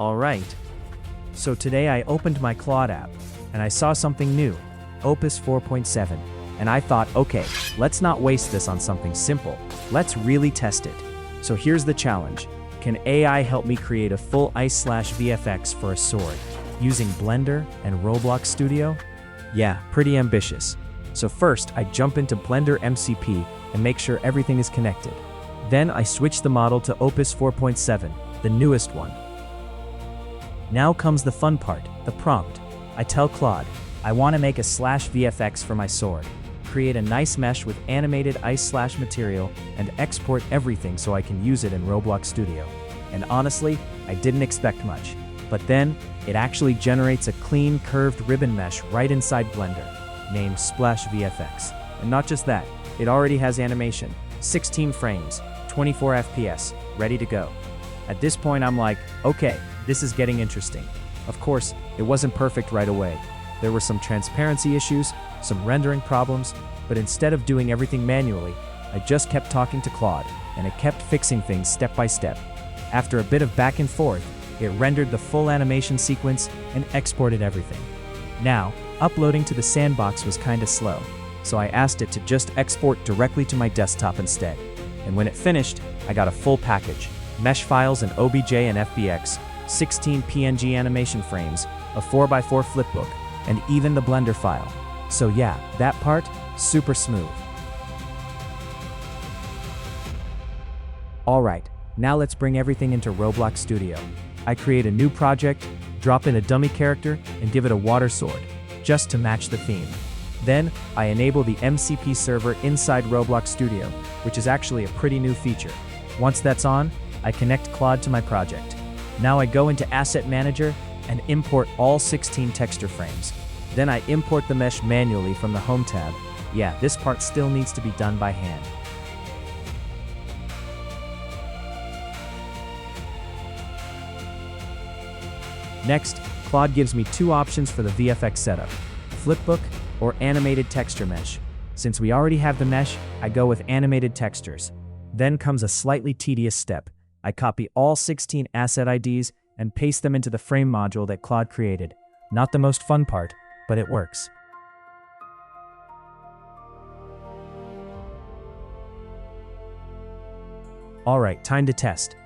Alright. So today I opened my Claude app, and I saw something new, Opus 4.7, and I thought, okay, let's not waste this on something simple. Let's really test it. So here's the challenge. Can AI help me create a full Ice Slash VFX for a sword, using Blender and Roblox Studio? Yeah, pretty ambitious. So first, I jump into Blender MCP and make sure everything is connected. Then I switch the model to Opus 4.7, the newest one. Now comes the fun part, the prompt. I tell Claude, I want to make a Slash VFX for my sword, create a nice mesh with animated Ice Slash material, and export everything so I can use it in Roblox Studio. And honestly, I didn't expect much. But then, it actually generates a clean, curved ribbon mesh right inside Blender, named Slash VFX. And not just that, it already has animation, 16 frames, 24 FPS, ready to go. At this point I'm like, okay, this is getting interesting. Of course, it wasn't perfect right away. There were some transparency issues, some rendering problems, but instead of doing everything manually, I just kept talking to Claude, and it kept fixing things step by step. After a bit of back and forth, it rendered the full animation sequence and exported everything. Now, uploading to the sandbox was kinda slow, so I asked it to just export directly to my desktop instead. And when it finished, I got a full package, mesh files and OBJ and FBX, 16 PNG animation frames, a 4x4 flipbook, and even the Blender file. So yeah, that part, super smooth. Alright, now let's bring everything into Roblox Studio. I create a new project, drop in a dummy character, and give it a water sword, just to match the theme. Then, I enable the MCP server inside Roblox Studio, which is actually a pretty new feature. Once that's on, I connect Claude to my project. Now I go into Asset Manager and import all 16 texture frames. Then I import the mesh manually from the Home tab. Yeah, this part still needs to be done by hand. Next, Claude gives me two options for the VFX setup, flipbook or animated texture mesh. Since we already have the mesh, I go with animated textures. Then comes a slightly tedious step. I copy all 16 asset IDs and paste them into the frame module that Claude created. Not the most fun part, but it works. Alright, time to test.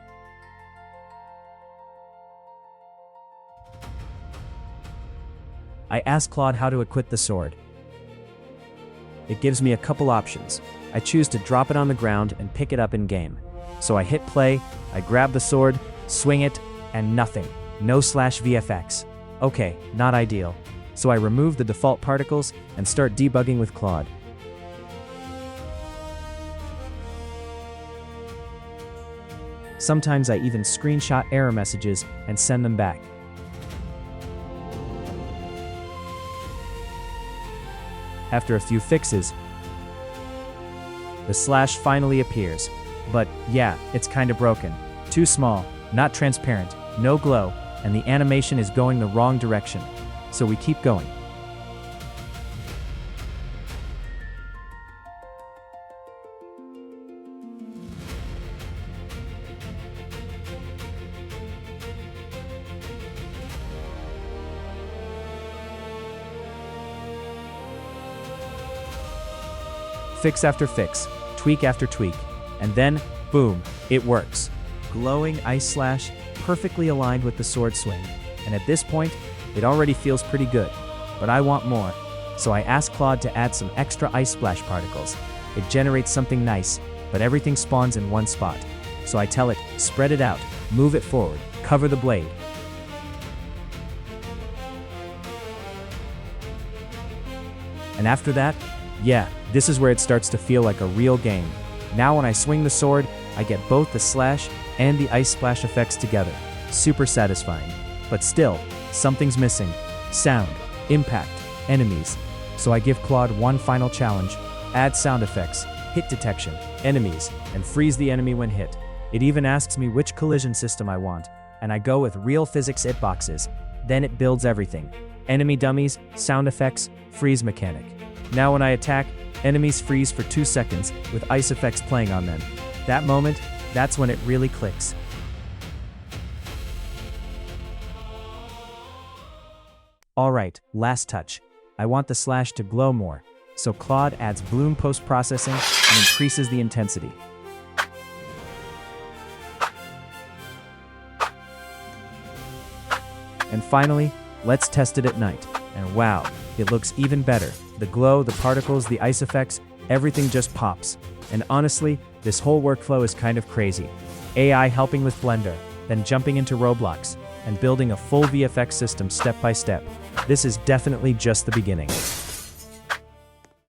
I ask Claude how to equip the sword. It gives me a couple options. I choose to drop it on the ground and pick it up in-game. So I hit play, I grab the sword, swing it, and nothing. No Slash VFX. Okay, not ideal. So I remove the default particles and start debugging with Claude. Sometimes I even screenshot error messages and send them back. After a few fixes, the slash finally appears. But yeah, it's kinda broken. Too small, not transparent, no glow, and the animation is going the wrong direction. So we keep going. Fix after fix, tweak after tweak, and then, boom, it works. Glowing Ice Slash, perfectly aligned with the sword swing, and at this point, it already feels pretty good, but I want more. So I ask Claude to add some extra ice splash particles. It generates something nice, but everything spawns in one spot. So I tell it, spread it out, move it forward, cover the blade. And after that, yeah, this is where it starts to feel like a real game. Now when I swing the sword, I get both the slash and the ice splash effects together. Super satisfying. But still, something's missing. Sound, impact, enemies. So I give Claude one final challenge. Add sound effects, hit detection, enemies, and freeze the enemy when hit. It even asks me which collision system I want, and I go with real physics hitboxes. Then it builds everything. Enemy dummies, sound effects, freeze mechanic. Now when I attack, enemies freeze for 2 seconds with ice effects playing on them. That moment, that's when it really clicks. Alright, last touch. I want the slash to glow more, so Claude adds bloom post-processing and increases the intensity. And finally, let's test it at night. And wow, it looks even better. The glow, the particles, the ice effects, everything just pops. And honestly, this whole workflow is kind of crazy. AI helping with Blender, then jumping into Roblox, and building a full VFX system step by step. This is definitely just the beginning.